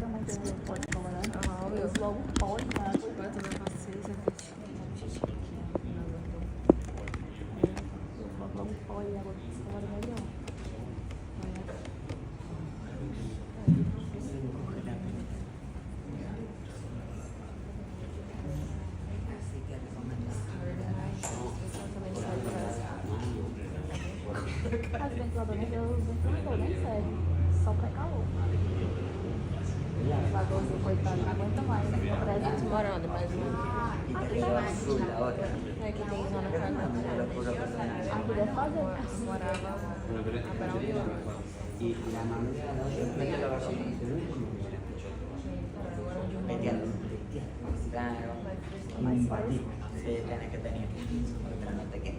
também tem um portão, né? Ah, obvio. Eles logo põem na água. Voy a tomar paciencia que Logo põe a água fora melhor. As ventiladoras, eu uso ventilador, nem serve. Só pra calor. O ventiladorzinho, coitado, não aguenta mais. Estás morando, mas Azul, la otra. não é que tem zona pra Una locura personal. Aqui deve fazer. morava para onde eu Y la mamá de la otra, medio lo va a conocer. Metiendo. Claro. Un patito. Sí, tienes que tener. Otra no te queda.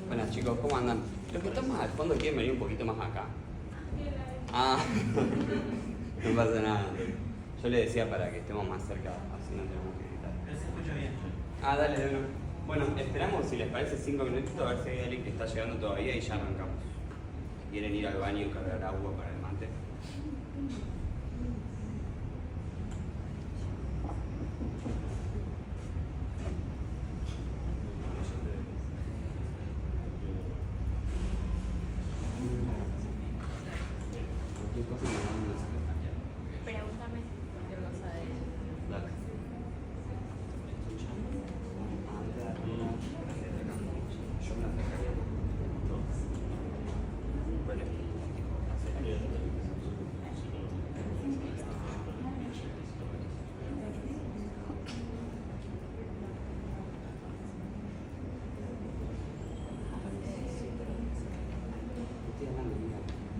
Buenas chicos, ¿cómo andan? Los que están más al fondo quieren venir un poquito más acá. Ah, no pasa nada. Yo le decía para que estemos más cerca, así no tenemos que gritar. Pero se escucha bien. Ah, dale, dale. Bueno, esperamos si les parece 5 minutitos a ver si hay alguien que está llegando todavía y ya arrancamos. ¿Quieren ir al baño y cargar agua para el mate? Cualquier cosa me mandan un mensaje. Pregúntame. Yo no sé. Dale.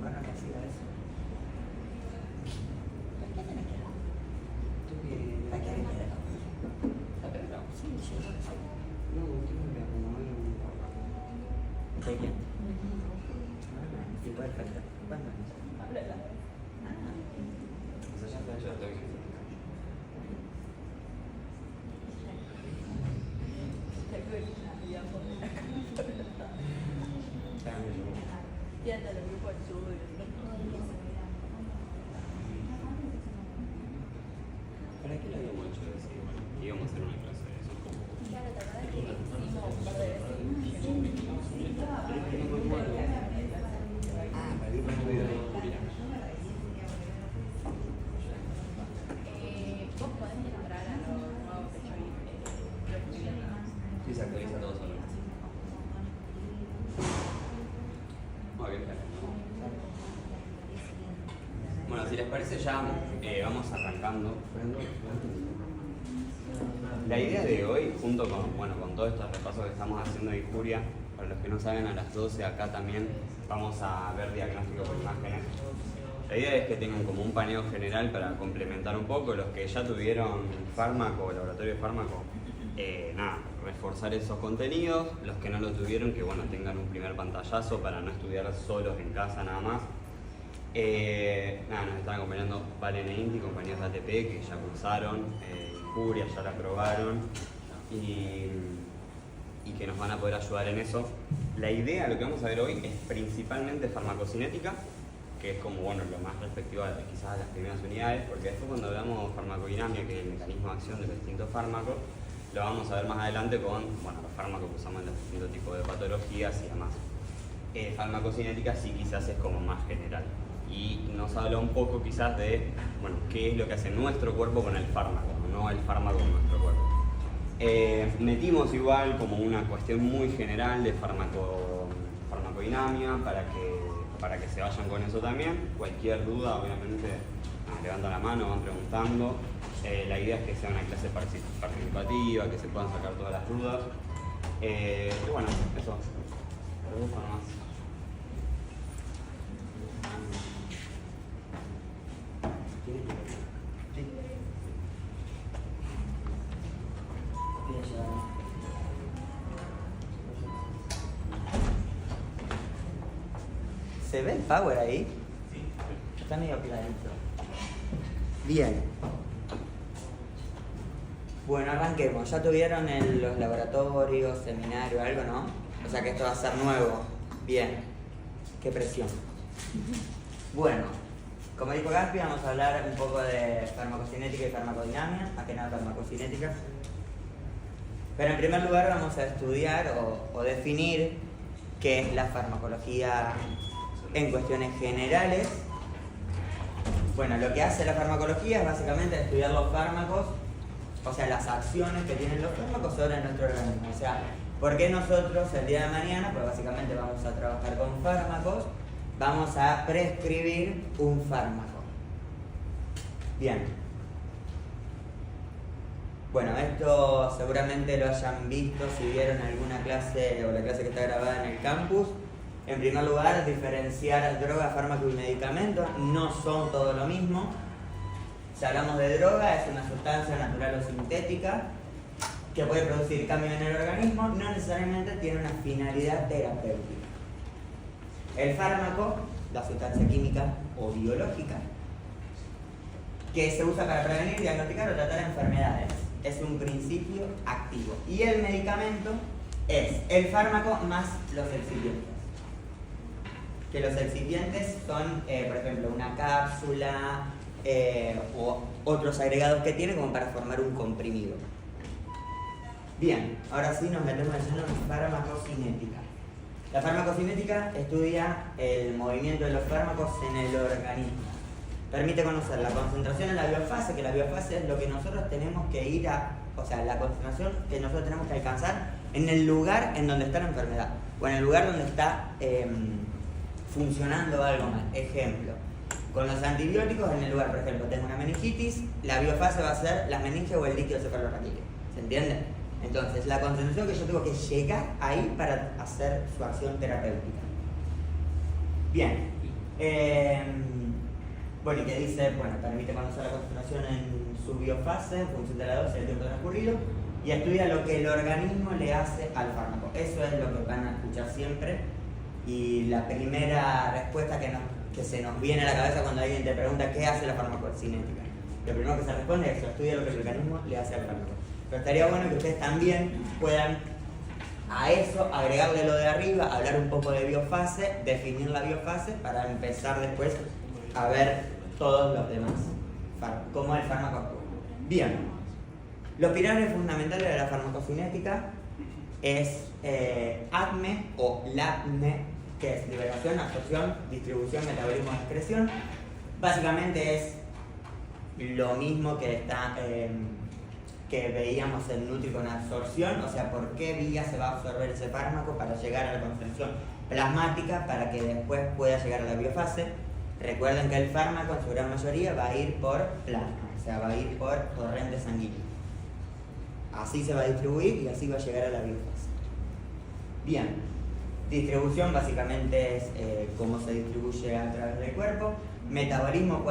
Bueno, que siga eso. ¿Tú qué? ¿La quieres quedar? ¿La pedra? Sí, sí. No, tengo que acomodar un poco. ¿De quién? Sí, perfecto. ¿Cuándo es? O sea, ya está hecho, tengo que ¿Para qué lo habíamos hecho eso? Íbamos a hacer una clase de eso. Ah, para ir con el video de Julia. Vos podés entrar a los nuevos que yo Sí, se actualiza todo solo. Muy bien, bueno, si les parece ya vamos arrancando. La idea de hoy, junto con, con todos estos repasos que estamos haciendo de injuria, para los que no saben, a las 12 acá también vamos a ver diagnóstico por imágenes. La idea es que tengan como un paneo general para complementar un poco. Los que ya tuvieron fármaco, laboratorio de fármaco, reforzar esos contenidos. Los que no lo tuvieron, que tengan un primer pantallazo para no estudiar solos en casa nada más. Nos están acompañando Valen e Inti, compañeros de ATP que ya cursaron, Injuria ya la aprobaron y que nos van a poder ayudar en eso. La idea, lo que vamos a ver hoy, es principalmente farmacocinética, que es como lo más respectivo quizás a las primeras unidades, porque después cuando hablamos de farmacodinamia, que es el mecanismo de acción de los distintos fármacos, lo vamos a ver más adelante con los fármacos que usamos en los distintos tipos de patologías y demás. Farmacocinética sí quizás es como más general y nos habla un poco quizás de qué es lo que hace nuestro cuerpo con el fármaco, no el fármaco con nuestro cuerpo. Metimos igual como una cuestión muy general de farmacodinamia para que se vayan con eso también. Cualquier duda, obviamente, levantan la mano, van preguntando. La idea es que sea una clase participativa, que se puedan sacar todas las dudas. Y bueno, eso. Pregunta nomás. Sí. ¿Se ve el power ahí? Sí. Está medio clarito. Bien. Bueno, arranquemos. Ya tuvieron los laboratorios, seminarios, algo, ¿no? O sea que esto va a ser nuevo. Bien. qué presión. Bueno, como dijo Gaspi, vamos a hablar un poco de farmacocinética y farmacodinámica, más que nada farmacocinética. Pero en primer lugar vamos a estudiar o definir qué es la farmacología en cuestiones generales. Bueno, lo que hace la farmacología es básicamente estudiar los fármacos, o sea, las acciones que tienen los fármacos sobre nuestro organismo. O sea, ¿por qué nosotros el día de mañana, pues básicamente vamos a trabajar con fármacos, vamos a prescribir un fármaco? Bien. Bueno, esto seguramente lo hayan visto si vieron alguna clase o la clase que está grabada en el campus. En primer lugar, diferenciar droga, fármaco y medicamento no son todo lo mismo. Si hablamos de droga, es una sustancia natural o sintética que puede producir cambios en el organismo, no necesariamente tiene una finalidad terapéutica. El fármaco, la sustancia química o biológica, que se usa para prevenir, diagnosticar o tratar enfermedades, es un principio activo. Y el medicamento es el fármaco más los excipientes. Que los excipientes son, por ejemplo, una cápsula o otros agregados que tiene como para formar un comprimido. Bien, ahora sí nos metemos en farmacocinética. La farmacocinética estudia el movimiento de los fármacos en el organismo. Permite conocer la concentración en la biofase, que la biofase es lo que nosotros tenemos que ir a, o sea, la concentración que nosotros tenemos que alcanzar en el lugar en donde está la enfermedad, o en el lugar donde está funcionando algo mal. Ejemplo, con los antibióticos en el lugar, por ejemplo, tengo una meningitis, la biofase va a ser la meninge o el líquido cefalorraquídeo. ¿Se entiende? Entonces, la concentración que yo tengo que llegar ahí para hacer su acción terapéutica. Bien. Bueno, y que dice, bueno, permite conocer la concentración en su biofase en función de la dosis y el tiempo transcurrido, y estudia lo que el organismo le hace al fármaco. Eso es lo que van a escuchar siempre. Y la primera respuesta que se nos viene a la cabeza cuando alguien te pregunta qué hace la farmacocinética, lo primero que se responde es: estudia lo que el organismo le hace al fármaco. Pero estaría bueno que ustedes también puedan a eso agregarle lo de arriba, hablar un poco de biofase, definir la biofase para empezar después a ver todos los demás, cómo el fármaco actúa. Bien, los pilares fundamentales de la farmacocinética es ADME o LADME, que es liberación, absorción, distribución, metabolismo, excreción. Básicamente es lo mismo que que veíamos en Nutri con absorción, o sea, por qué vía se va a absorber ese fármaco para llegar a la concentración plasmática para que después pueda llegar a la biofase. Recuerden que el fármaco en su gran mayoría va a ir por plasma, o sea, va a ir por torrente sanguíneo. Así se va a distribuir y así va a llegar a la biofase. Bien, distribución básicamente es cómo se distribuye a través del cuerpo. Metabolismo,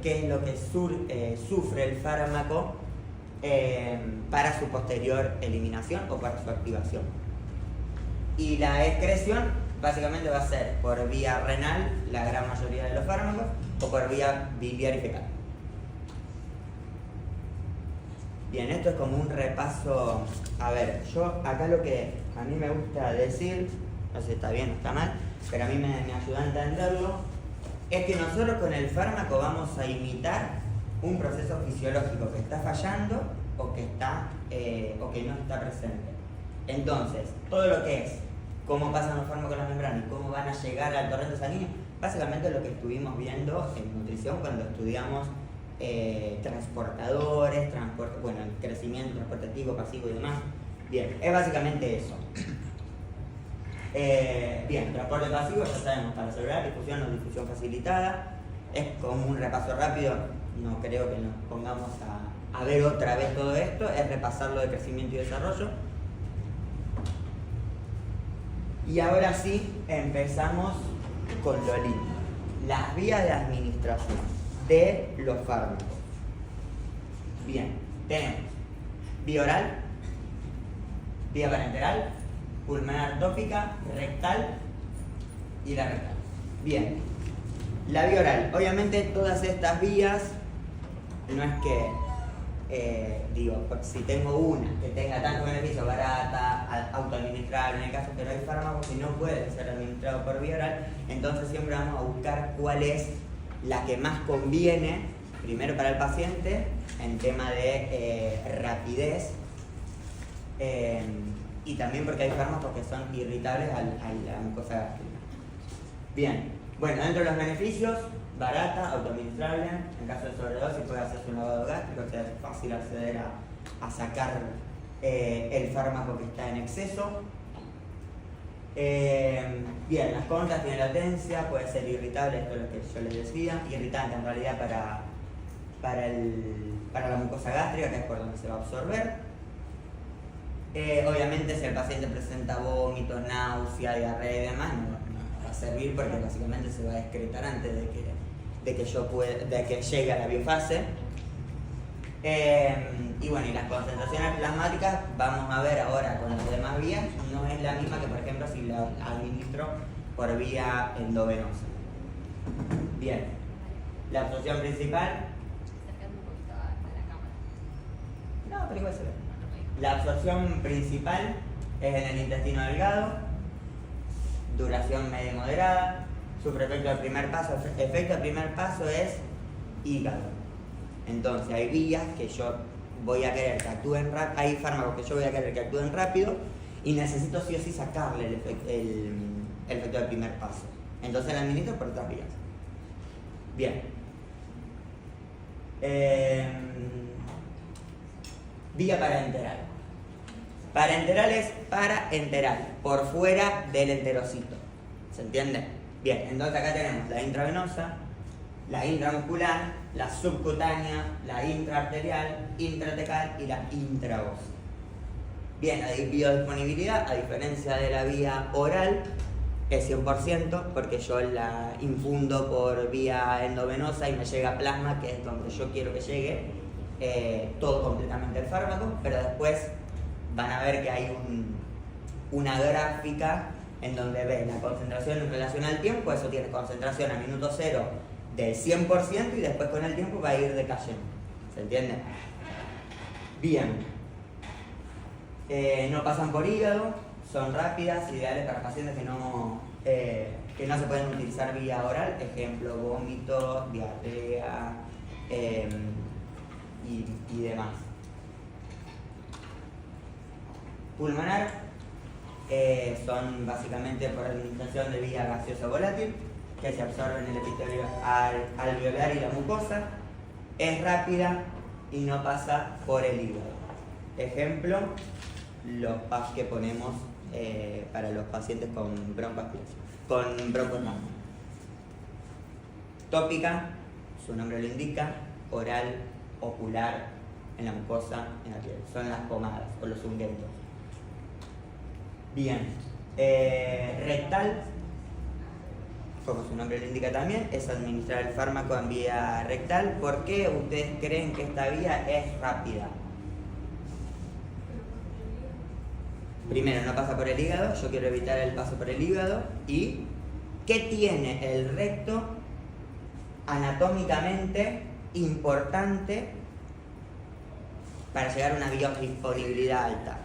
qué es lo que sufre el fármaco para su posterior eliminación o para su activación. Y la excreción básicamente va a ser por vía renal, la gran mayoría de los fármacos, o por vía biliar y fecal. Bien, esto es como un repaso. A ver, yo acá lo que a mí me gusta decir, no sé si está bien o está mal, pero a mí me ayuda a entenderlo, es que nosotros con el fármaco vamos a imitar un proceso fisiológico que está fallando o que no está presente. Entonces, todo lo que es cómo pasan los fármacos en la membrana y cómo van a llegar al torrente sanguíneo, básicamente lo que estuvimos viendo en nutrición cuando estudiamos transportadores, el crecimiento, transporte activo, pasivo y demás. Bien, es básicamente eso. Bien, transporte pasivo ya sabemos, para celular, difusión o difusión facilitada. Es como un repaso rápido, no creo que nos pongamos a ver otra vez todo esto, es repasarlo de crecimiento y desarrollo. Y ahora sí, empezamos con lo lindo. Las vías de administración de los fármacos. Bien, tenemos vía oral, vía parenteral, pulmonar tópica, rectal y la rectal. Bien, la vía oral. Obviamente todas estas vías no es que digo, si tengo una que tenga tanto beneficio, barata, autoadministrable en el caso, pero hay fármacos que no pueden ser administrados por vía oral, entonces siempre vamos a buscar cuál es la que más conviene, primero para el paciente, en tema de rapidez, y también porque hay fármacos que son irritables a la mucosa gástrica. Bien, bueno, dentro de los beneficios, barata, autoadministrable, en caso de sobredosis puede hacerse un lavado gástrico, o sea, es fácil acceder a sacar el fármaco que está en exceso. Bien, las contras tienen latencia, puede ser irritable, esto es lo que yo les decía, irritante en realidad para la mucosa gástrica, que es por donde se va a absorber. Obviamente si el paciente presenta vómitos, náusea, diarrea y demás, no va a servir porque básicamente se va a excretar antes de que llegue a la biofase. Y bueno, y las concentraciones plasmáticas, vamos a ver ahora con las demás vías, no es la misma que por ejemplo si la administro por vía endovenosa. Bien, la absorción principal. Acercando un poquito a la cámara. No, pero igual se ve. La absorción principal es en el intestino delgado, duración media y moderada. Su efecto de primer paso, es hígado. Entonces hay vías que yo voy a querer que actúen rápido, hay fármacos que yo voy a querer que actúen rápido y necesito sí o sí sacarle el efecto de primer paso. Entonces la administro por otras vías. Bien. Vía parenteral. Parenteral es paraenteral, por fuera del enterocito. ¿Se entiende? Bien, entonces acá tenemos la intravenosa, la intramuscular, la subcutánea, la intraarterial, intratecal y la intravenosa. Bien, hay biodisponibilidad, a diferencia de la vía oral, es 100% porque yo la infundo por vía endovenosa y me llega plasma, que es donde yo quiero que llegue todo completamente el fármaco, pero después van a ver que hay una gráfica en donde ves la concentración en relación al tiempo, eso tiene concentración a minuto cero del 100% y después con el tiempo va a ir decayendo. ¿Se entiende? Bien. No pasan por hígado, son rápidas, ideales para pacientes que no se pueden utilizar vía oral, ejemplo, vómitos, diarrea y demás. Pulmonar son básicamente por administración de vía gaseosa volátil que se absorbe en el epitelio alveolar y la mucosa, es rápida y no pasa por el hígado. Ejemplo, los PAS que ponemos para los pacientes con broncoespasmo. Tópica, su nombre lo indica, oral, ocular, en la mucosa, en la piel. Son las pomadas o los ungüentos. Bien, rectal, como su nombre lo indica también, es administrar el fármaco en vía rectal. ¿Por qué ustedes creen que esta vía es rápida? Primero, no pasa por el hígado, yo quiero evitar el paso por el hígado. ¿Y qué tiene el recto anatómicamente importante para llegar a una biodisponibilidad alta?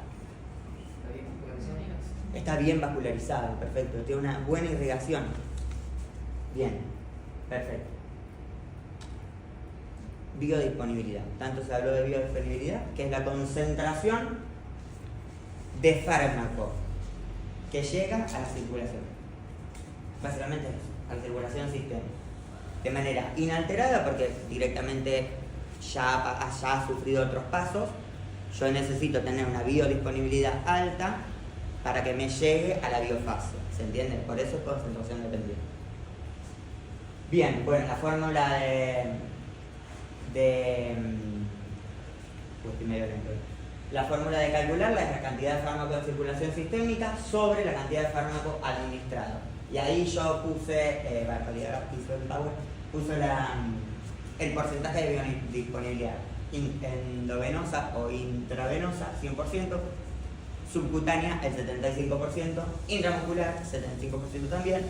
Está bien vascularizado, perfecto, tiene una buena irrigación. Bien, perfecto. Biodisponibilidad, tanto se habló de biodisponibilidad, que es la concentración de fármaco que llega a la circulación. Básicamente eso, a la circulación sistémica. De manera inalterada, porque directamente ya ha sufrido otros pasos, yo necesito tener una biodisponibilidad alta para que me llegue a la biofase. ¿Se entiende? Por eso es concentración dependiente. Bien, bueno, la fórmula la fórmula de calcularla es la cantidad de fármaco en circulación sistémica sobre la cantidad de fármaco administrado. Y ahí yo puse, puso el porcentaje de biodisponibilidad endovenosa o intravenosa, 100%, subcutánea, el 75%, intramuscular, 75% también,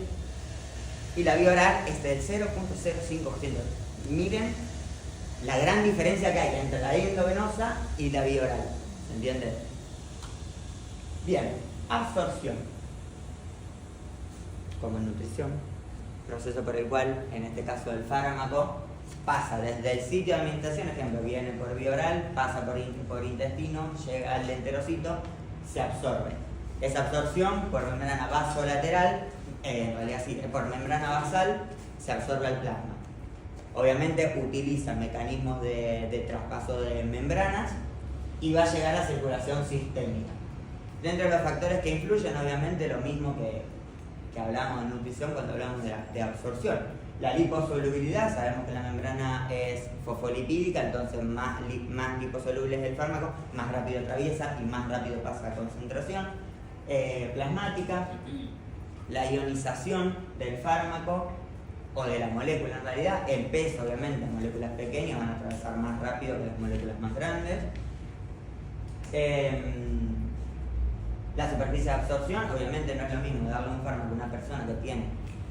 y la vía oral es del 0.05%. Miren la gran diferencia que hay entre la vía endovenosa y la vía oral. ¿Se entiende? Bien, absorción. Como en nutrición, proceso por el cual, en este caso el fármaco, pasa desde el sitio de administración, ejemplo, viene por vía oral, pasa por intestino, llega al enterocito, se absorbe. Esa absorción por membrana vasolateral, en realidad sí, por membrana basal, se absorbe al plasma. Obviamente utiliza mecanismos de traspaso de membranas y va a llegar a circulación sistémica. Dentro de los factores que influyen, obviamente, lo mismo que hablamos en nutrición cuando hablamos de absorción. La liposolubilidad, sabemos que la membrana es fosfolipídica, entonces más liposoluble es el fármaco, más rápido atraviesa y más rápido pasa a concentración. Plasmática, la ionización del fármaco o de la molécula en realidad, el peso obviamente, las moléculas pequeñas van a atravesar más rápido que las moléculas más grandes. La superficie de absorción, obviamente no es lo mismo darle un fármaco a una persona que tiene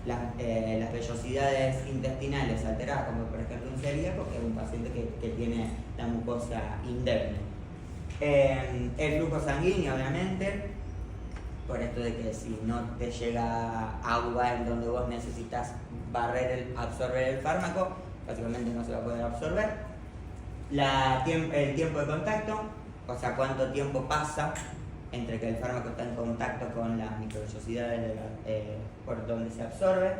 las vellosidades intestinales alteradas, como por ejemplo un celíaco, que un paciente que tiene la mucosa indemne. El flujo sanguíneo, obviamente, por esto de que si no te llega agua en donde vos necesitas absorber el fármaco, básicamente no se va a poder absorber. El tiempo de contacto, o sea, cuánto tiempo pasa entre que el fármaco está en contacto con las microvellosidades por donde se absorbe,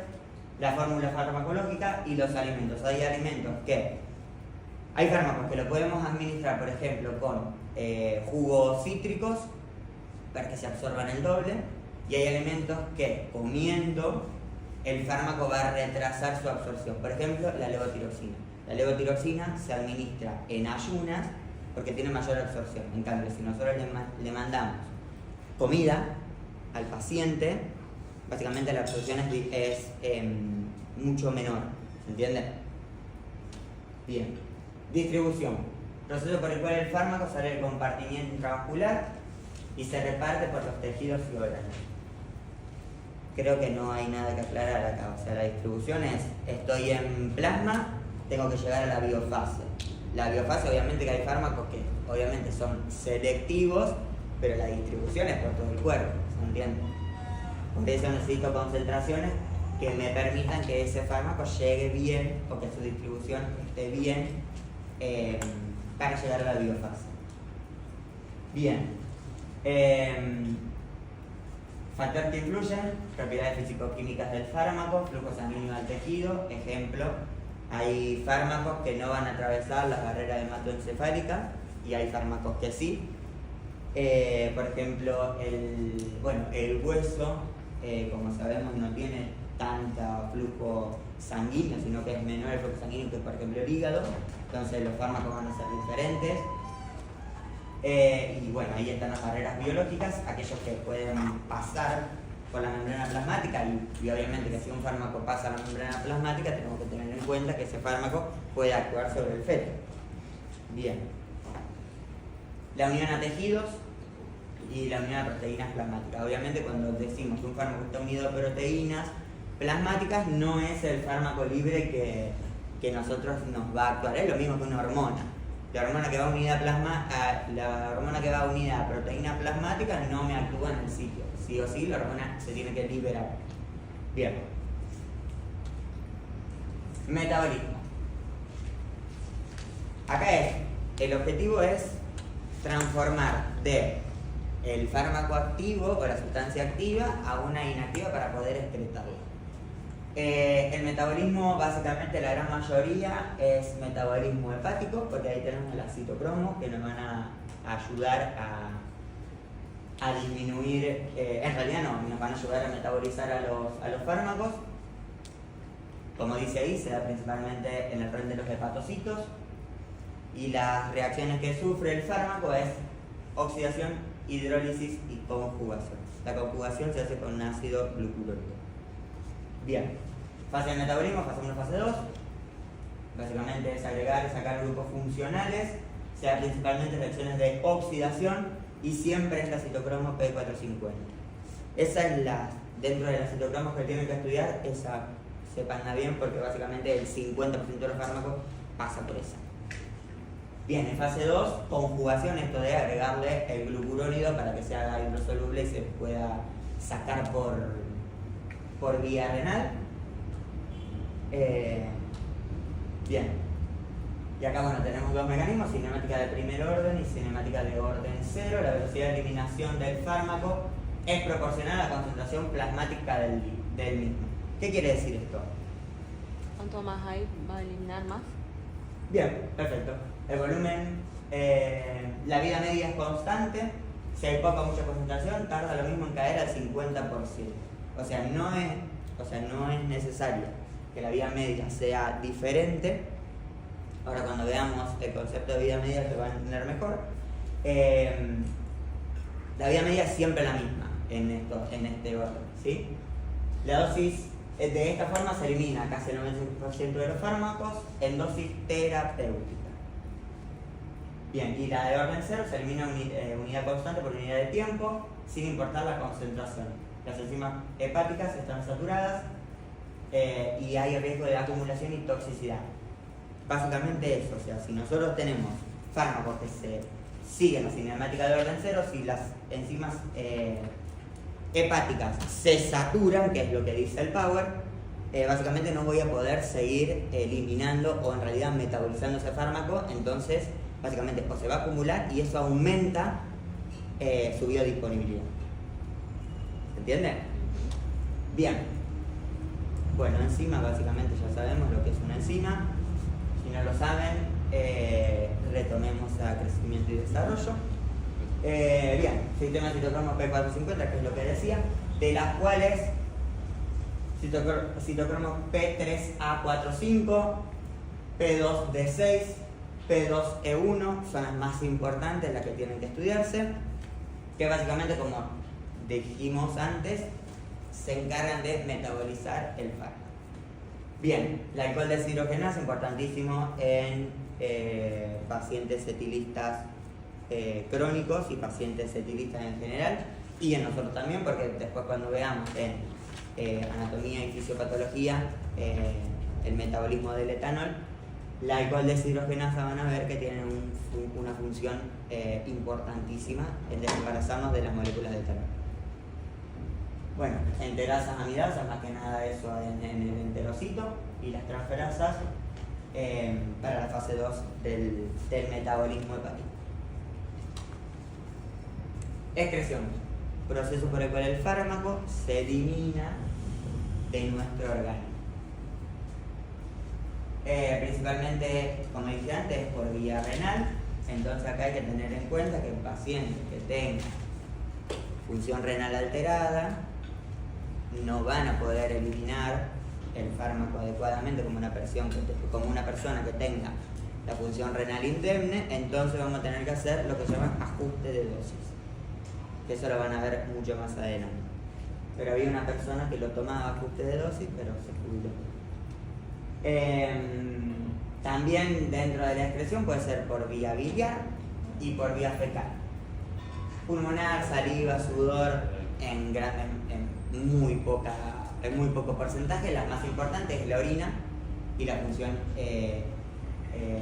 la fórmula farmacológica y los alimentos. Hay alimentos hay fármacos que lo podemos administrar, por ejemplo, con jugos cítricos para que se absorban el doble, y hay alimentos que comiendo el fármaco va a retrasar su absorción. Por ejemplo, la levotiroxina. La levotiroxina se administra en ayunas porque tiene mayor absorción. En cambio, si nosotros le mandamos comida al paciente, básicamente la absorción es mucho menor. ¿Se entiende? Bien. Distribución. Proceso por el cual el fármaco sale del compartimiento intravascular y se reparte por los tejidos y órganos. Creo que no hay nada que aclarar acá. O sea, la distribución es, estoy en plasma, tengo que llegar a la biofase. La biofase, obviamente que hay fármacos que obviamente son selectivos, pero la distribución es por todo el cuerpo, ¿se entiende? Por eso necesito concentraciones que me permitan que ese fármaco llegue bien o que su distribución esté bien para llegar a la biofase. Bien. Factores que influyen: propiedades físico-químicas del fármaco, flujo sanguíneo al tejido. Ejemplo, hay fármacos que no van a atravesar la barrera hematoencefálica y hay fármacos que sí. Por ejemplo, el hueso, como sabemos, no tiene tanto flujo sanguíneo, sino que es menor el flujo sanguíneo que, por ejemplo, el hígado. Entonces los fármacos van a ser diferentes. Y bueno, ahí están las barreras biológicas, aquellos que pueden pasar por la membrana plasmática y obviamente que si un fármaco pasa a la membrana plasmática tenemos que tener en cuenta que ese fármaco puede actuar sobre el feto. Bien. La unión a tejidos y la unión a proteínas plasmáticas. Obviamente cuando decimos que un fármaco está unido a proteínas plasmáticas no es el fármaco libre que nosotros nos va a actuar, es lo mismo que una hormona. La hormona que va unida a proteína plasmática no me actúa en el sitio. Sí o sí, la hormona se tiene que liberar. Bien. Metabolismo. Acá el objetivo es transformar el fármaco activo o la sustancia activa a una inactiva para poder excretarla. El metabolismo, básicamente la gran mayoría es metabolismo hepático, porque ahí tenemos el citocromo que nos van a ayudar a disminuir, en realidad no, nos van a ayudar a metabolizar a los fármacos. Como dice ahí, se da principalmente en el rol de los hepatocitos y las reacciones que sufre el fármaco es oxidación, hidrólisis y conjugación. La conjugación se hace con un ácido glucurónico. Bien. Fase de metabolismo, fase 1, fase 2. Básicamente es agregar y sacar grupos funcionales, se da principalmente reacciones de oxidación y siempre es la citocromo P450. Esa es dentro de las citocromos que tienen que estudiar, esa sepanla bien porque básicamente el 50% de los fármacos pasa por esa. Bien, en fase 2, conjugación, esto de agregarle el glucurónido para que se haga hidrosoluble y se pueda sacar por vía renal. Bien, y acá bueno, tenemos dos mecanismos, cinemática de primer orden y cinemática de orden 0. La velocidad de eliminación del fármaco es proporcional a la concentración plasmática del mismo. ¿Qué quiere decir esto? Cuanto más hay, va a eliminar más. Bien, perfecto. El volumen, la vida media es constante. Si hay poca o mucha concentración, tarda lo mismo en caer al 50%. O sea, no es necesario que la vida media sea diferente. Ahora cuando veamos el concepto de vida media se va a entender mejor. La vida media es siempre la misma en este orden, ¿sí? La dosis de esta forma se elimina casi el 95% de los fármacos en dosis terapéutica. Bien, y la de orden 0 se elimina unidad constante por unidad de tiempo, sin importar la concentración. Las enzimas hepáticas están saturadas y hay riesgo de acumulación y toxicidad. Básicamente eso, o sea, si nosotros tenemos fármacos que se siguen la cinemática de orden 0, si las enzimas hepáticas se saturan, que es lo que dice el Power, básicamente no voy a poder seguir eliminando o en realidad metabolizando ese fármaco, entonces básicamente o se va a acumular y eso aumenta su biodisponibilidad. ¿Se entiende? Bien. Bueno, enzima básicamente ya sabemos lo que es una enzima. Si no lo saben, retomemos a crecimiento y desarrollo. Bien, sistema citocromo P450, que es lo que decía, de las cuales citocromo P3A45, P2D6, P2E1 son las más importantes, las que tienen que estudiarse, que básicamente, como dijimos antes, se encargan de metabolizar el fármaco. Bien, la alcohol deshidrogenasa, importantísimo en pacientes etilistas crónicos y pacientes etilistas en general, y en nosotros también, porque después cuando veamos en anatomía y fisiopatología el metabolismo del etanol, la alcohol deshidrogenasa van a ver que tienen una función importantísima en desembarazarnos de las moléculas de etanol. Bueno, enterasas, amidasas, más que nada eso en el enterocito, y las transferasas para la fase 2 del metabolismo hepático. Excreción, proceso por el cual el fármaco se elimina de nuestro organismo. Principalmente, como dije antes, por vía renal. Entonces acá hay que tener en cuenta que el paciente que tenga función renal alterada no van a poder eliminar el fármaco adecuadamente como una persona que tenga la función renal indemne. Entonces vamos a tener que hacer lo que se llama ajuste de dosis, que eso lo van a ver mucho más adelante. Pero había una persona que lo tomaba ajuste de dosis, pero se jubiló. También dentro de la excreción puede ser por vía biliar y por vía fecal. Pulmonar, saliva, sudor en muy poco porcentaje. La más importante es la orina y la función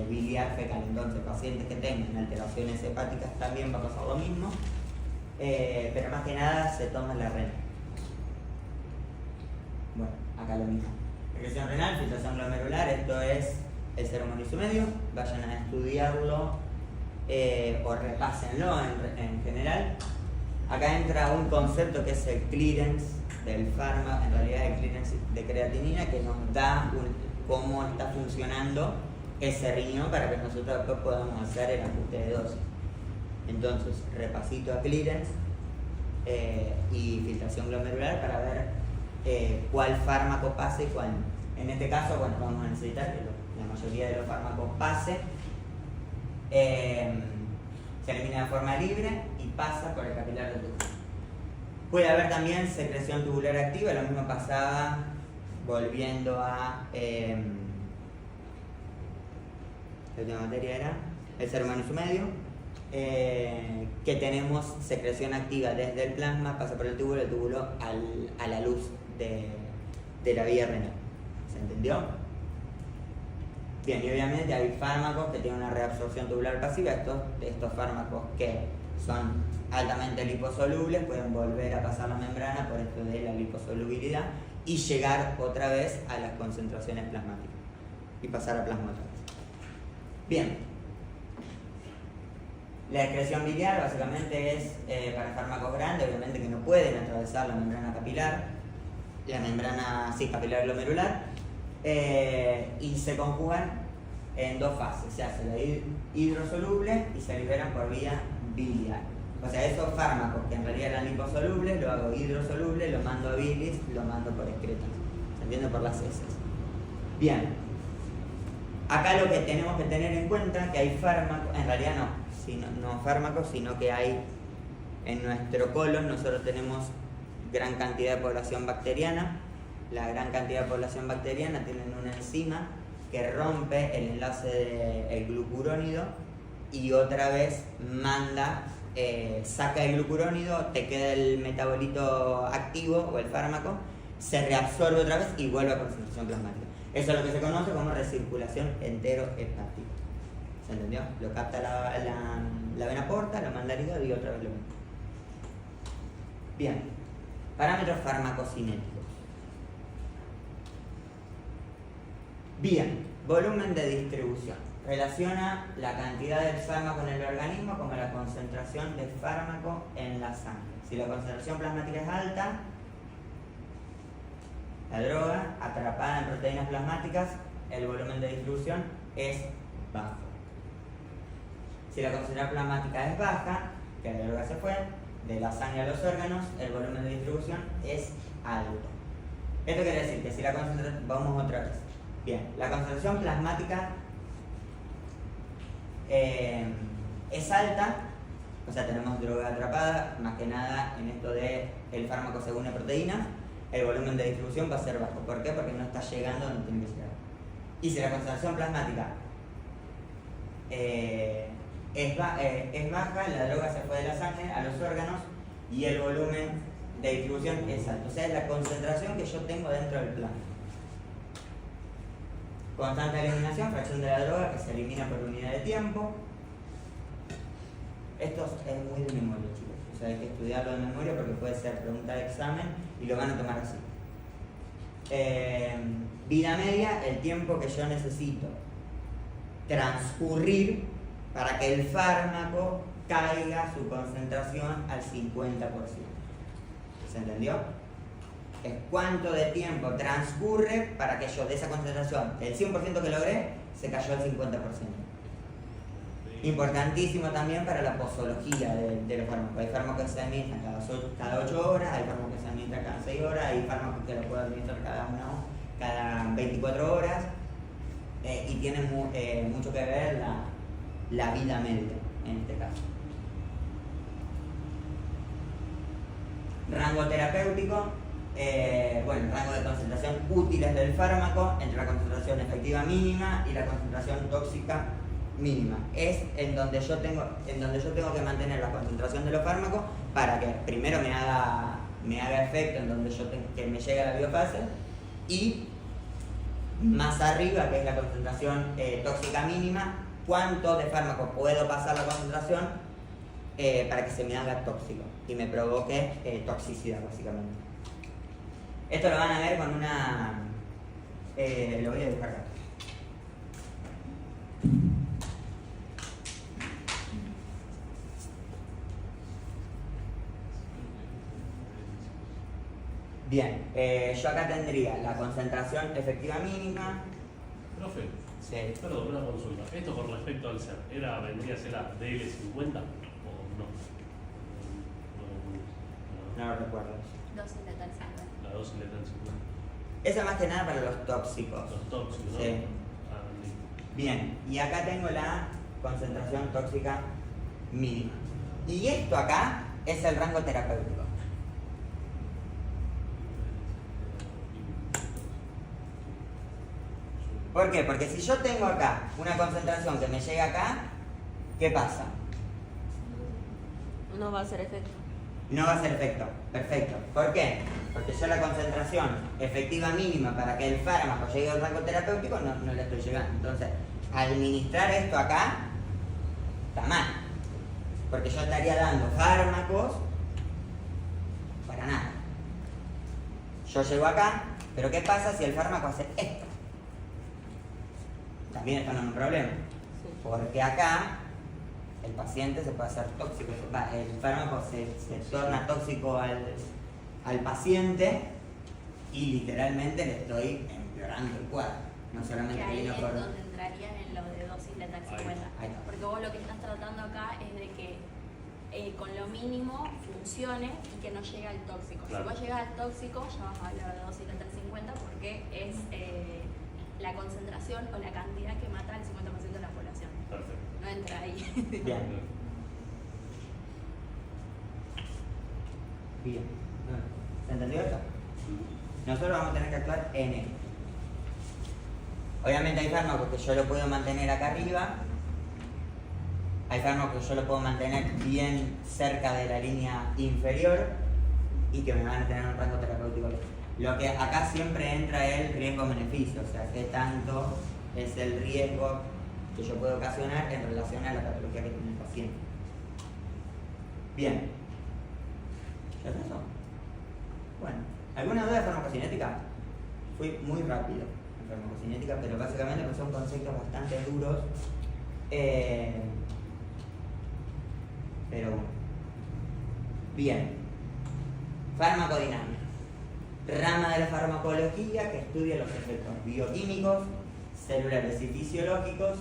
biliar fecal. Entonces, pacientes que tengan alteraciones hepáticas también va a pasar lo mismo, pero más que nada se toma la renal. Bueno, acá lo mismo. Excreción renal, filtración glomerular, esto es el sermón y su medio. Vayan a estudiarlo o repásenlo en general. Acá entra un concepto que es el clearance del fármaco, en realidad el clearance de creatinina, que nos da cómo está funcionando ese riñón para que nosotros después podamos hacer el ajuste de dosis. Entonces, repasito a clearance y filtración glomerular para ver cuál fármaco pase y cuál no. En este caso, bueno, vamos a necesitar que la mayoría de los fármacos pase, se elimina de forma libre y pasa por el capilar del tubo. Puede haber también secreción tubular activa, lo mismo pasaba volviendo a la última materia era el ser humano y su medio, que tenemos secreción activa desde el plasma, pasa por el túbulo a la luz de la vía renal. ¿Se entendió? Bien, y obviamente hay fármacos que tienen una reabsorción tubular pasiva. Estos fármacos que son altamente liposolubles pueden volver a pasar la membrana por esto de la liposolubilidad y llegar otra vez a las concentraciones plasmáticas y pasar a plasma otra vez. Bien, la excreción biliar básicamente es para fármacos grandes, obviamente que no pueden atravesar la membrana capilar, la membrana capilar glomerular, y se conjugan en dos fases. Se hace la hidrosoluble y se liberan por vía biliar. O sea, esos fármacos que en realidad eran liposolubles, lo hago hidrosoluble, lo mando a bilis, lo mando por excretas. ¿Se entiende? Por las heces. Bien. Acá lo que tenemos que tener en cuenta que hay fármacos, en realidad no fármacos, sino que hay en nuestro colon, nosotros tenemos gran cantidad de población bacteriana. La gran cantidad de población bacteriana tienen una enzima que rompe el enlace del glucurónido y otra vez saca el glucurónido, te queda el metabolito activo o el fármaco, se reabsorbe otra vez y vuelve a concentración plasmática. Eso es lo que se conoce como recirculación enterohepática. ¿Se entendió? Lo capta la vena porta, lo manda al hígado y otra vez lo manda. Bien, parámetros farmacocinéticos. Bien, volumen de distribución. Relaciona la cantidad del fármaco en el organismo como la concentración de fármaco en la sangre. Si la concentración plasmática es alta, la droga atrapada en proteínas plasmáticas, el volumen de distribución es bajo. Si la concentración plasmática es baja, que la droga se fue, de la sangre a los órganos, el volumen de distribución es alto. Esto quiere decir que si la concentración, vamos otra vez. Bien, la concentración plasmática es alta, o sea, tenemos droga atrapada, más que nada en esto de el fármaco se une a proteínas, el volumen de distribución va a ser bajo. ¿Por qué? Porque no está llegando donde tiene que llegar. Y si la concentración plasmática es baja, la droga se fue de la sangre a los órganos y el volumen de distribución es alto. O sea, es la concentración que yo tengo dentro del plasma. Constante de eliminación, fracción de la droga que se elimina por unidad de tiempo. Esto es muy de memoria, chicos. O sea, hay que estudiarlo de memoria porque puede ser pregunta de examen y lo van a tomar así. Vida media, el tiempo que yo necesito transcurrir para que el fármaco caiga su concentración al 50%. ¿Se entendió? Es cuánto de tiempo transcurre para que yo de esa concentración, del 100% que logré, se cayó al 50%. Importantísimo también para la posología de los fármacos. Hay fármacos que se administran cada 8 horas, hay fármacos que se administran cada 6 horas, hay fármacos que lo puedo administrar cada 24 horas y tienen mucho que ver la vida media en este caso. Rango terapéutico. Rango de concentración útiles del fármaco entre la concentración efectiva mínima y la concentración tóxica mínima. Es en donde yo tengo que mantener la concentración de los fármacos para que primero me haga efecto en donde que me llegue a la biofase, y más arriba, que es la concentración tóxica mínima, cuánto de fármaco puedo pasar la concentración para que se me haga tóxico y me provoque toxicidad básicamente. Esto lo van a ver con una... lo voy a dibujar acá. Bien, yo acá tendría la concentración efectiva mínima. Profe, Sí. perdón, una consulta. ¿Esto con respecto al ser, vendría a ser la DL50 o no? No lo recuerdo. Dosis letal 50. La dosis letal 50. Esa más que nada para los tóxicos. Los tóxicos, ¿no? Sí. Listo. Bien, y acá tengo la concentración tóxica mínima. Y esto acá es el rango terapéutico. ¿Por qué? Porque si yo tengo acá una concentración que me llega acá, ¿qué pasa? No va a hacer efecto. No va a hacer efecto. Perfecto. ¿Por qué? Porque yo la concentración efectiva mínima para que el fármaco llegue al rango terapéutico no le estoy llegando. Entonces, administrar esto acá está mal. Porque yo estaría dando fármacos para nada. Yo llego acá, pero ¿qué pasa si el fármaco hace esto? También esto no es un problema. Porque acá el paciente se puede hacer tóxico, el fármaco se torna tóxico al paciente y literalmente le estoy empeorando el cuadro. No solamente Que ahí vino es por... donde entrarían en lo de dosis letal 50. Ahí está. Porque vos lo que estás tratando acá es de que con lo mínimo funcione y que no llegue al tóxico. Claro. Si vos llegas al tóxico, ya vamos a hablar de dosis letal 50 porque es la concentración o la cantidad que mata al 50% de la población. Perfecto. No entra ahí. Bien. Bien. ¿Se entendió esto? Nosotros vamos a tener que actuar en esto. Obviamente hay fármacos que yo lo puedo mantener acá arriba. Hay fármacos que yo lo puedo mantener bien cerca de la línea inferior y que me van a tener un rango terapéutico. Lo que acá siempre entra es el riesgo-beneficio, o sea, qué tanto es el riesgo que yo puedo ocasionar en relación a la patología que tiene el paciente. Bien. ¿Ya es eso? Bueno, ¿alguna duda de farmacocinética? Fui muy rápido en farmacocinética, pero básicamente pues son conceptos bastante duros. Pero bueno. Bien. Farmacodinámica. Rama de la farmacología que estudia los efectos bioquímicos, celulares y fisiológicos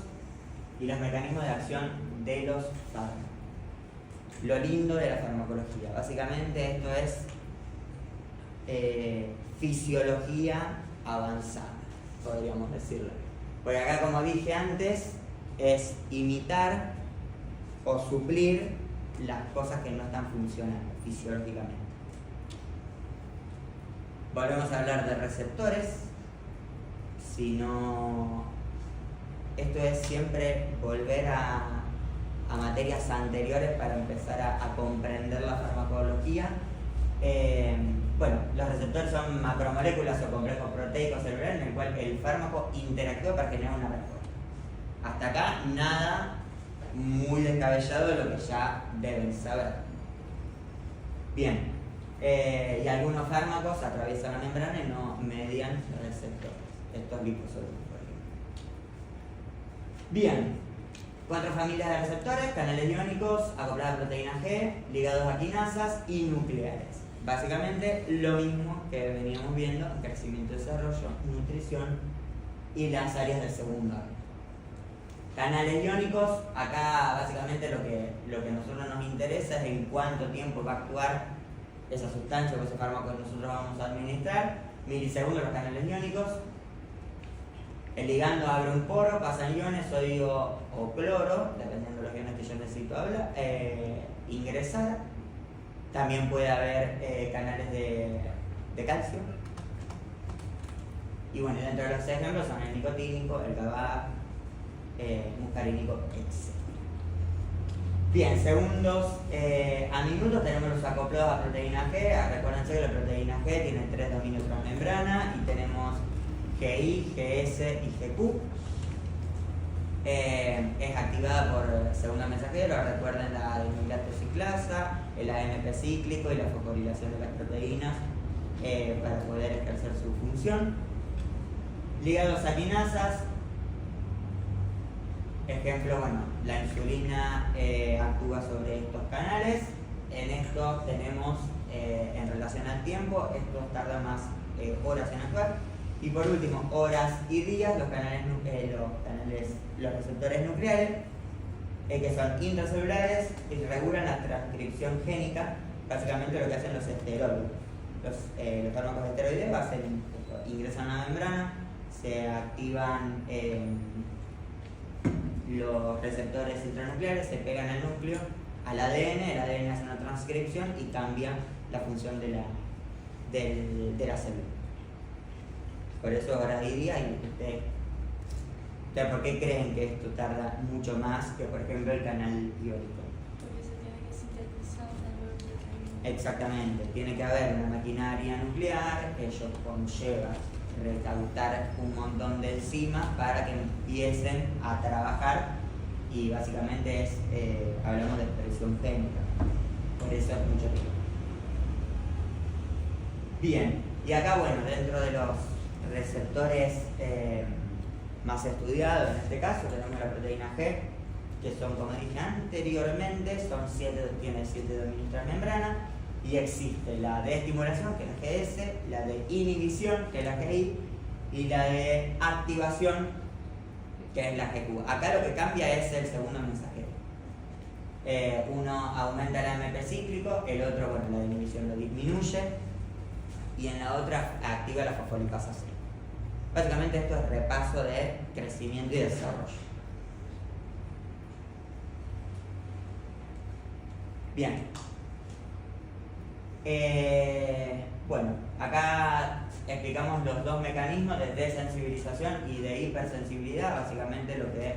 y los mecanismos de acción de los fármacos. Lo lindo de la farmacología, básicamente esto es fisiología avanzada, podríamos decirlo. Porque acá, como dije antes, es imitar o suplir las cosas que no están funcionando fisiológicamente. Volvemos a hablar de receptores. Si no, esto es siempre volver a materias anteriores para empezar a comprender la farmacología. Bueno, los receptores son macromoléculas o complejos proteicos celulares en el cual el fármaco interactúa para generar una respuesta. Hasta acá nada muy descabellado de lo que ya deben saber. Bien, y algunos fármacos atraviesan la membrana y no median receptores. Estos liposolubles, por ejemplo. Bien, 4 familias de receptores: canales iónicos, acopladas a proteína G, ligados a quinasas y nucleares. Básicamente lo mismo que veníamos viendo en crecimiento y desarrollo, nutrición y las áreas del segundo año. Canales iónicos, acá básicamente lo que a nosotros nos interesa es en cuánto tiempo va a actuar esa sustancia o ese fármaco que nosotros vamos a administrar. Milisegundos los canales iónicos. El ligando abre un poro, pasan iones, sodio o cloro, dependiendo de los iones que yo necesito ingresar. También puede haber canales de calcio. Y bueno, dentro de los ejemplos son el nicotínico, el GABA, muscarínico, etc. Bien, segundos a minutos tenemos los acoplados a proteína G. Recuérdense que la proteína G tiene 3 dominios transmembrana y tenemos GI, GS y GQ. Es activada por segundo mensajero, recuerden la adenohidrato ciclasa, el AMP cíclico y la fosforilación de las proteínas para poder ejercer su función. Ligados a quinasas, ejemplo, bueno, la insulina actúa sobre estos canales. En esto tenemos, en relación al tiempo, estos tardan más horas en actuar. Y por último, horas y días, los receptores nucleares, que son intracelulares y regulan la transcripción génica. Básicamente lo que hacen los esteroides. Los fármacos esteroides ingresan a la membrana, se activan los receptores intranucleares, se pegan al núcleo, al ADN, el ADN hace una transcripción y cambia la función de la célula. Por eso horas y días, y ustedes, ¿por qué creen que esto tarda mucho más que, por ejemplo, el canal iónico? Porque se tiene que sintetizar la neuroproteína. Exactamente, tiene que haber una maquinaria nuclear, ello conlleva recautar un montón de enzimas para que empiecen a trabajar y básicamente hablamos de expresión química, por eso es mucho riesgo. Bien, y acá bueno, dentro de los receptores más estudiados, en este caso tenemos la proteína G, que son, como dije anteriormente, tiene 7 dominios transmembrana, y existe la de estimulación, que es la GS, la de inhibición, que es la GI, y la de activación, que es la GQ. Acá lo que cambia es el segundo mensajero. Uno aumenta el AMP cíclico, el otro, bueno, la de inhibición lo disminuye, y en la otra activa la fosfolipasa C. Básicamente esto es repaso de crecimiento y desarrollo. Bien. Bueno, acá explicamos los dos mecanismos de desensibilización y de hipersensibilidad. Básicamente lo que es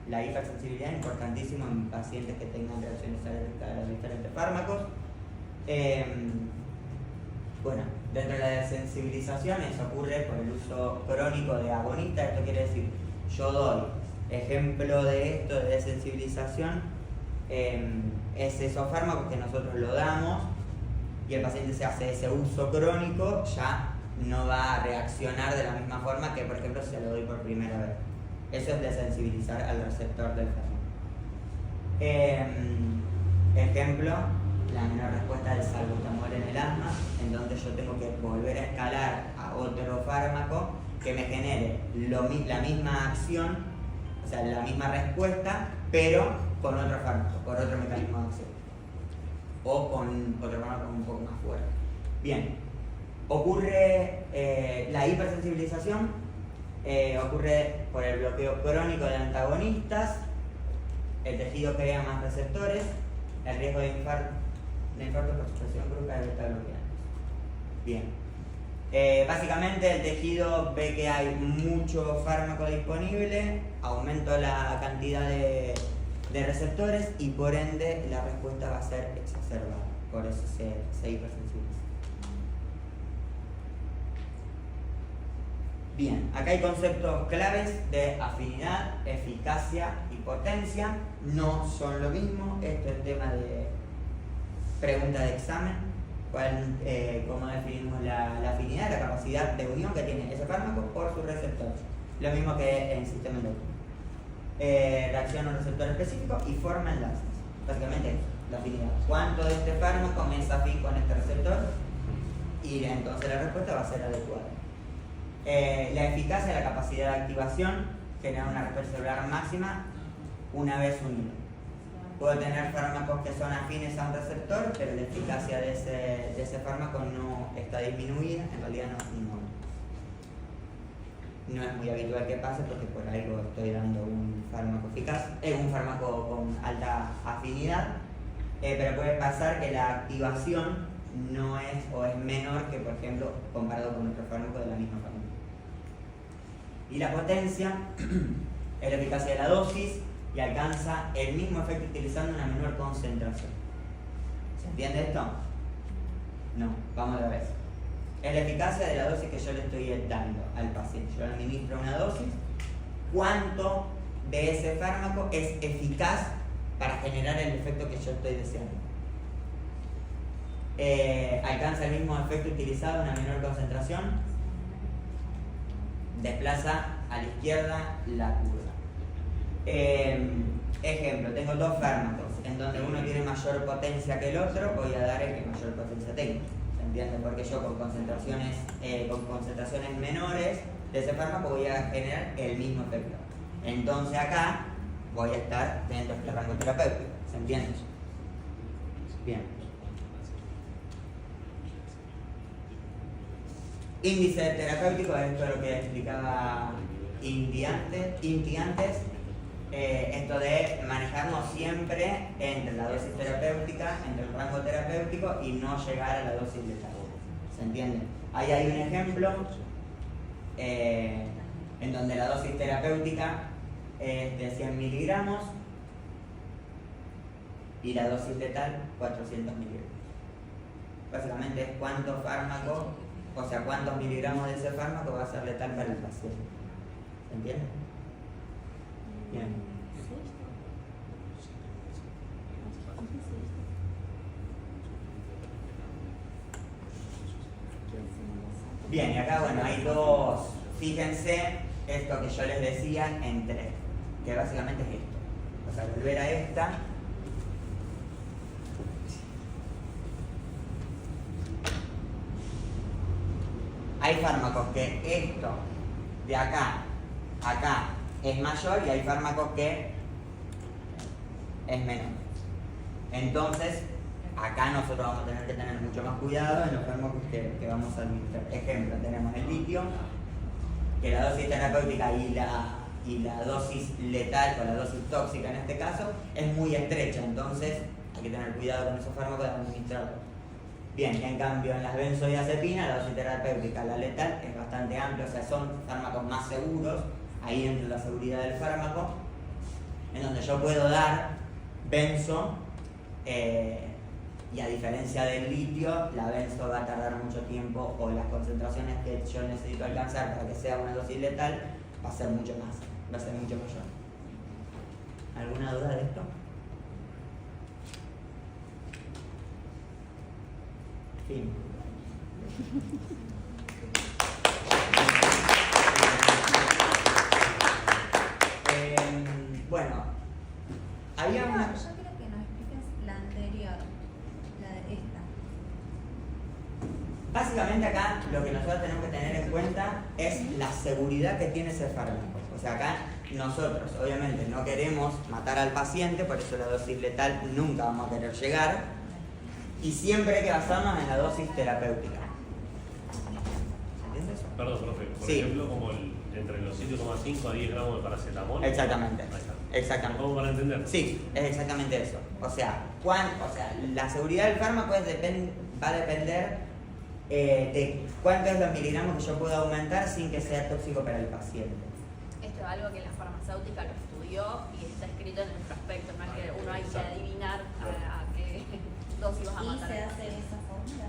la hipersensibilidad es importantísimo en pacientes que tengan reacciones alérgicas a los diferentes fármacos. Bueno, dentro de la desensibilización eso ocurre por el uso crónico de agonistas. Esto quiere decir, yo doy ejemplo de esto de desensibilización, es esos fármacos que nosotros lo damos y el paciente se hace ese uso crónico, ya no va a reaccionar de la misma forma que, por ejemplo, si se lo doy por primera vez. Eso es desensibilizar al receptor del fármaco. Ejemplo, la menor respuesta del salbutamol en el asma, en donde yo tengo que volver a escalar a otro fármaco que me genere la misma acción, o sea, la misma respuesta, pero con otro fármaco, con otro mecanismo de acción, o con otro fármaco un poco más fuerte. Bien, ocurre la hipersensibilización, ocurre por el bloqueo crónico de antagonistas, el tejido crea más receptores, el riesgo de infarto por supresión brusca de beta-glucanos. Bien. Básicamente el tejido ve que hay mucho fármaco disponible, aumento la cantidad de receptores y por ende la respuesta va a ser exacerbada, por eso se hipersensibiliza. Bien, acá hay conceptos claves de afinidad, eficacia y potencia, no son lo mismo, esto es tema de pregunta de examen. ¿Cómo definimos la afinidad? La capacidad de unión que tiene ese fármaco por su receptor. Lo mismo que en sistema endócrino. Reacciona a un receptor específico y forma enlaces. Básicamente eso, la afinidad. ¿Cuánto de este fármaco me es afín con este receptor? Y entonces la respuesta va a ser adecuada. La eficacia, la capacidad de activación, genera una respuesta celular máxima una vez unido. Puedo tener fármacos que son afines a un receptor, pero la eficacia de ese fármaco no está disminuida, en realidad no es muy habitual que pase porque por algo estoy dando un fármaco eficaz, un fármaco con alta afinidad, pero puede pasar que la activación no es o es menor que, por ejemplo, comparado con otro fármaco de la misma familia. Y la potencia es la eficacia de la dosis y alcanza el mismo efecto utilizando una menor concentración. ¿Se entiende esto? No, vamos a la vez. Es la eficacia de la dosis que yo le estoy dando al paciente. Yo le administro una dosis, cuánto de ese fármaco es eficaz para generar el efecto que yo estoy deseando. Alcanza el mismo efecto utilizado, una menor concentración, desplaza a la izquierda la curva. Ejemplo, tengo dos fármacos en donde uno tiene mayor potencia que el otro, voy a dar el que mayor potencia tenga. ¿Se entiende? Porque yo con concentraciones menores de ese fármaco voy a generar el mismo efecto. Entonces acá voy a estar dentro del rango terapéutico. ¿Se entiende? Bien. Índice terapéutico, esto es lo que explicaba Inti antes. Esto de manejarnos siempre entre la dosis terapéutica, entre el rango terapéutico y no llegar a la dosis letal. ¿Se entiende? Ahí hay un ejemplo en donde la dosis terapéutica es de 100 miligramos y la dosis letal 400 miligramos. Básicamente es cuántos fármacos, o sea, cuántos miligramos de ese fármaco va a ser letal para el paciente. ¿Se entiende? Bien. Bien, y acá bueno, hay dos, fíjense esto que yo les decía en 3, que básicamente es esto. O sea, volver a esta. Hay fármacos que esto de acá, acá es mayor y hay fármacos que es menor. Entonces, acá nosotros vamos a tener que tener mucho más cuidado en los fármacos que vamos a administrar. Ejemplo, tenemos el litio, que la dosis terapéutica y la dosis letal o la dosis tóxica en este caso es muy estrecha, entonces hay que tener cuidado con esos fármacos de administrarlos. Bien, en cambio en las benzodiazepinas la dosis terapéutica, la letal es bastante amplia, o sea, son fármacos más seguros, ahí entra la seguridad del fármaco, en donde yo puedo dar benzo, y a diferencia del litio, la benzo va a tardar mucho tiempo, o las concentraciones que yo necesito alcanzar para que sea una dosis letal va a ser mucho más, va a ser mucho mayor. ¿Alguna duda de esto? Fin. Bueno, había una... Yo quiero que nos expliques la anterior, la de esta. Básicamente acá lo que nosotros tenemos que tener en cuenta es la seguridad que tiene ese fármaco. O sea, acá nosotros obviamente no queremos matar al paciente, por eso la dosis letal nunca vamos a querer llegar, y siempre hay que basarnos en la dosis terapéutica. ¿Entiendes eso? Perdón, profe, por Sí. ejemplo, como entre los 7,5 a 10 gramos de paracetamol. Exactamente. Ahí está. Exactamente. ¿Cómo para entender? Sí, es exactamente eso. O sea, la seguridad del fármaco va a depender de cuántos es los miligramos que yo puedo aumentar sin que sea tóxico para el paciente. Esto es algo que la farmacéutica lo estudió y está escrito en el prospecto, no es que uno hay que adivinar a qué dosis vas a ¿Y matar. se hace esa fórmula?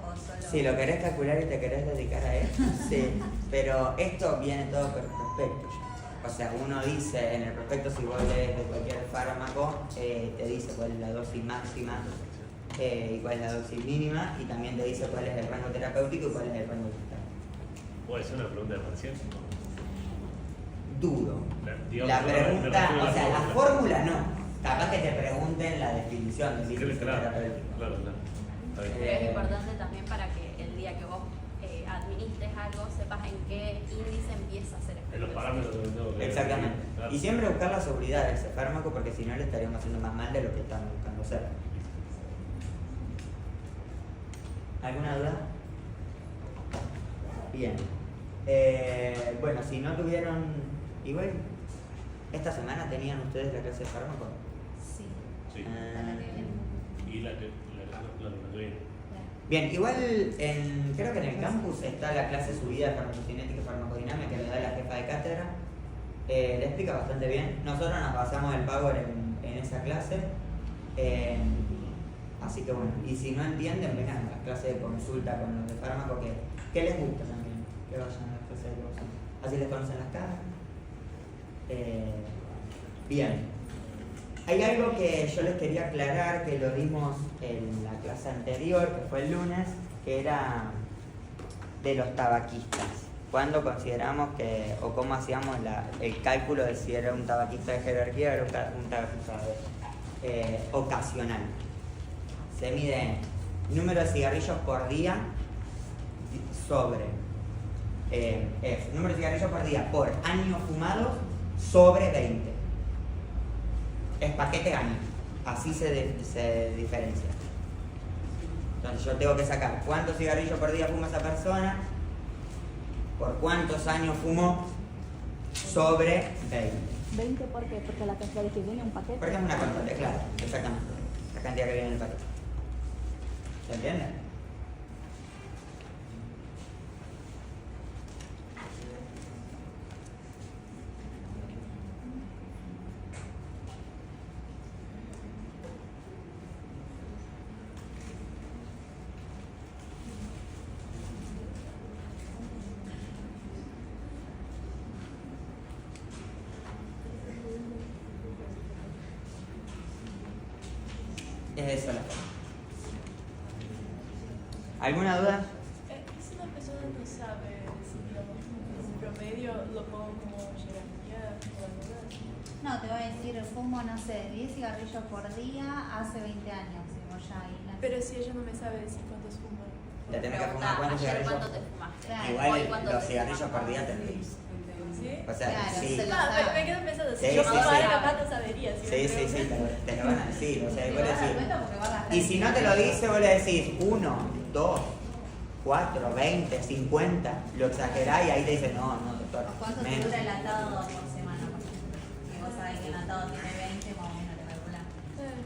¿O solo...? Si lo querés calcular y te querés dedicar a esto, sí. Pero esto viene todo por el prospecto ya. O sea, uno dice en el prospecto, si vos lees de cualquier fármaco, te dice cuál es la dosis máxima y cuál es la dosis mínima, y también te dice cuál es el rango terapéutico y cuál es el rango vital. ¿Puede ser una pregunta de paciente? Duro. Digamos, La me pregunta, refiero a o sea, la fórmula. fórmula no. Capaz que te pregunten la definición del índice Claro, terapéutico. claro. Está bien. Pero es importante también para que el día que vos administres algo sepas en qué índice empieza a ser En los efectivo. parámetros que tengo que... Exactamente. Claro. Y siempre buscar la seguridad de ese fármaco, porque si no le estaríamos haciendo más mal de lo que están buscando hacer. ¿Alguna duda? Bien. Bueno, si no tuvieron... Igual, ¿esta semana tenían ustedes la clase de fármaco? Sí. Sí. Para que viene. Y la que viene. Bien, igual creo que en el campus está la clase subida de farmacocinética y farmacodinámica que le da la jefa de cátedra. Le explica bastante bien. Nosotros nos basamos el pago en esa clase. Así que bueno, y si no entienden, vengan a las clases de consulta con los de fármaco que les gusta también, que vayan a las clases de consulta. Así les conocen las caras. Bien. Hay algo que yo les quería aclarar, que lo dimos en la clase anterior, que fue el lunes, que era de los tabaquistas. ¿Cuándo consideramos que, o cómo hacíamos el cálculo de si era un tabaquista de jerarquía o era un tabaquista ocasional? Se mide número de cigarrillos por día sobre número de cigarrillos por día por año fumado sobre 20. Es paquete año, así se diferencia. Entonces yo tengo que sacar cuántos cigarrillos por día fuma esa persona, por cuántos años fumó, sobre 20. 20, ¿por qué? Porque la cantidad que viene un paquete. Porque es una cantidad, claro, exactamente. La cantidad que viene en el paquete. ¿Se entiende? Es eso la forma. ¿Alguna duda? Si una persona no sabe, si digamos, en promedio lo pongo como jerarquía o alguna. No, te voy a decir, fumo, no sé, 10 cigarrillos por día hace 20 años. Y vos ya ahí la- Pero si ella no me sabe decir cuántos fuma. Le tenés que Pregunta, fumar cuántos ayer cigarrillos. cuánto te fumaste. Claro. Hoy Igual cuánto los te cigarrillos por fumaste. día te reís. ¿Sí? O sea, Claro, sí. se lo Ah, sabe. me quedo pensando, si Sí, yo sí, fumara sí. capaz no sabería. Si Sí, me sí, sí, preguntan. te lo van a decir. O sea, Te vos le vas a dar decís. cuenta porque vas a gastar Y si no te lo dice, vos le decís 1, 2, 4, 20, 50, lo exagerás y ahí te dice, no, doctor, ¿Cuánto te menos. dura el atado por semana, por ejemplo? Y vos sabés que el atado tiene 20, más o menos te calculás.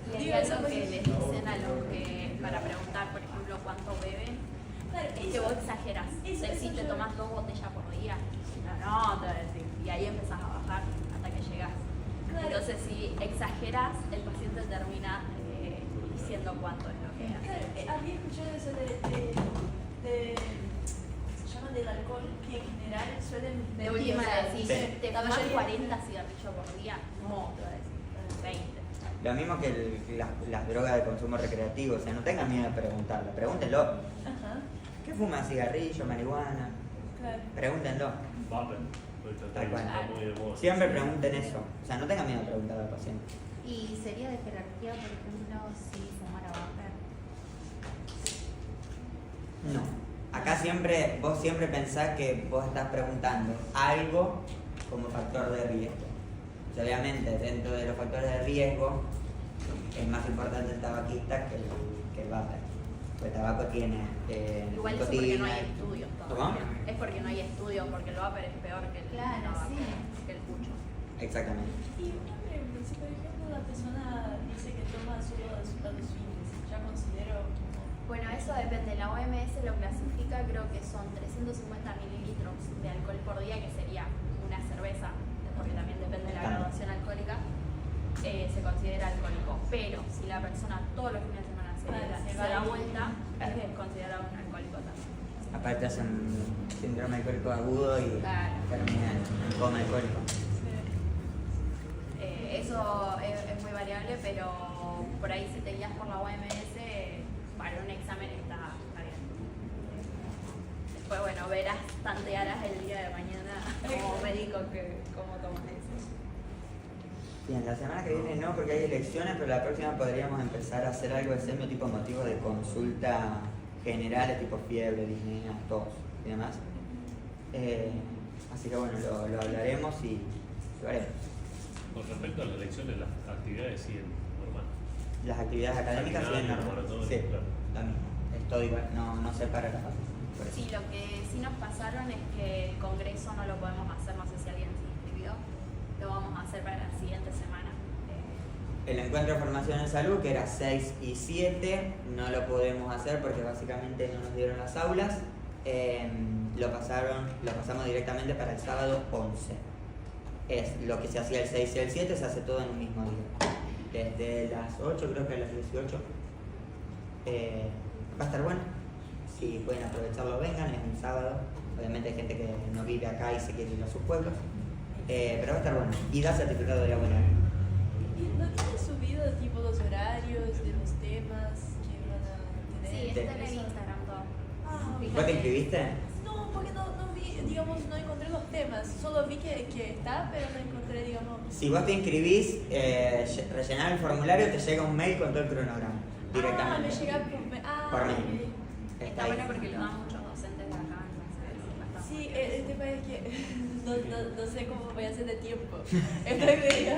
Y Digo, hay eso algo pues- que les dicen a los que, para preguntar, por ejemplo, cuánto beben, Claro, es que eso- vos exageras. eso- Si eso te yo- tomas 2 botellas por día, no, te voy a decir. Y ahí empezás a bajar hasta que llegás. Claro. Entonces, si exageras, el paciente termina diciendo cuánto es lo que hace. Claro, había escuchado eso se llaman del alcohol, que en general suelen De última, si Sí. te La fumas mayoría- 40 cigarrillos por día, no, te voy a decir, 20. Lo mismo que las drogas de consumo recreativo, o sea, no tengan miedo de preguntarlo, pregúntenlo. Ajá, ¿Qué fuma? ¿Cigarrillo, marihuana? claro. Pregúntenlo. Vapor. Ahorita Tal cual. está muy de moda. Siempre pregunten eso. O sea, no tengan miedo de preguntarle al paciente. ¿Y sería de jerarquía, por ejemplo, si fumara vapor? No. Acá siempre, vos siempre pensás que vos estás preguntando algo como factor de riesgo. O sea, obviamente, dentro de los factores de riesgo, es más importante el tabaquista que el vapor. Porque el tabaco tiene Igual eso porque no nicotina. hay estudios ¿Cómo? todavía. Es porque no hay estudios, porque el vapor es peor que el Claro, tabaco, sí. que el pucho. Exactamente. Y una pregunta, si por ejemplo la persona dice que toma solo a los fines, ya considero como... Bueno, eso depende. La OMS lo clasifica, creo que son 350 mililitros de alcohol por día, que sería una cerveza, porque también depende de la graduación alcohólica, se considera alcohólico. Pero si la persona todos los fines de semana se da vuelta, es considerado un alcohólico también. Aparte hacen síndrome alcohólico agudo y Claro. termina en coma alcohólico. Eso es muy variable, pero por ahí si te guías por la OMS, para un examen está bien. Después, bueno, verás, tantearás el día de mañana como médico cómo tomas eso. Bien, la semana que viene no, porque hay elecciones, pero la próxima podríamos empezar a hacer algo de semio tipo motivo de consulta generales, tipo fiebre, disnea, tos y demás. Así que bueno, lo hablaremos y lo haremos. Con respecto a las elecciones, las actividades siguen normal. Las actividades académicas siguen Seminario, normales. maratón, Sí, claro. lo mismo. Es todo igual, no se para la fase. Por eso. Sí, lo que sí nos pasaron es que el congreso no lo podemos hacer, no sé si alguien se inscribió, lo vamos a hacer para la siguiente semana. El encuentro de formación en salud, que era 6 y 7, no lo podemos hacer porque básicamente no nos dieron las aulas. Lo pasamos directamente para el sábado 11. Es lo que se hacía el 6 y el 7, se hace todo en un mismo día. Desde las 8, creo que a las 18. Va a estar bueno. Si pueden aprovecharlo, vengan, es un sábado. Obviamente hay gente que no vive acá y se quiere ir a sus pueblos. Pero va a estar bueno. Y da certificado de la buena. ¿Y no tienen subido tipo los horarios de los temas que van a Sí, tener? está en el Instagram todo. Ah, Fíjate. ¿Vos te inscribiste? no, porque no vi, digamos, no encontré los temas. Solo vi que está, pero no encontré, digamos... Si vos te inscribís, rellenás el formulario, te llega un mail con todo el cronograma. Directamente. Ah, me llega por mail. Ah, Por mail. ok. Está bueno porque lo dan muchos docentes de acá, entonces bastante. Sí, el tema es que no sé cómo voy a hacer de tiempo. Estoy medio...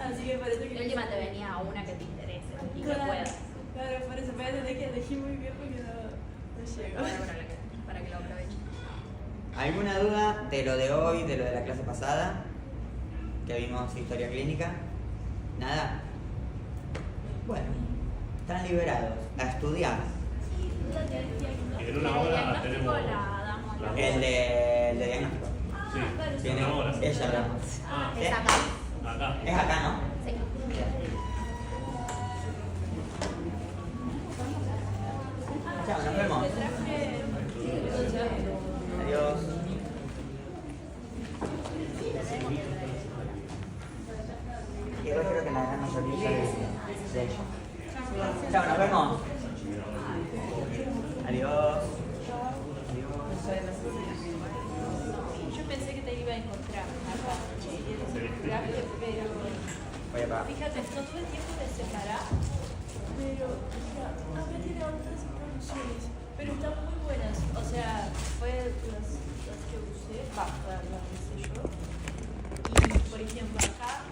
Así que parece que... De última te venía una que te interese y que Claro, puedas. claro, por eso voy a tener que elegir muy bien porque no llego. Para que lo aprovechen. ¿Alguna duda de lo de hoy, de lo de la clase pasada? Que vimos historia clínica. ¿Nada? Bueno, están liberados a estudiar. Y en una El hora diagnóstico tenemos. la damos las la- El de diagnóstico. Sí, Tiene, una hora. ella hablamos. Ah, ¿Eh? es acá. Acá. Es acá, ¿no? Sí. Chao, nos vemos. Te traje... Adiós. Quiero creo que la gran mayoría de ellos. Yo pensé que te iba a encontrar acá, pero Voy a apagar. fíjate, no tuve tiempo de separar, pero acá tiene otras producciones, pero están muy buenas. O sea, fue las que usé, las hice yo. Y por ejemplo, acá,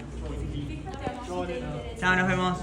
fíjate, a ver si te interesa. Chao, nos vemos.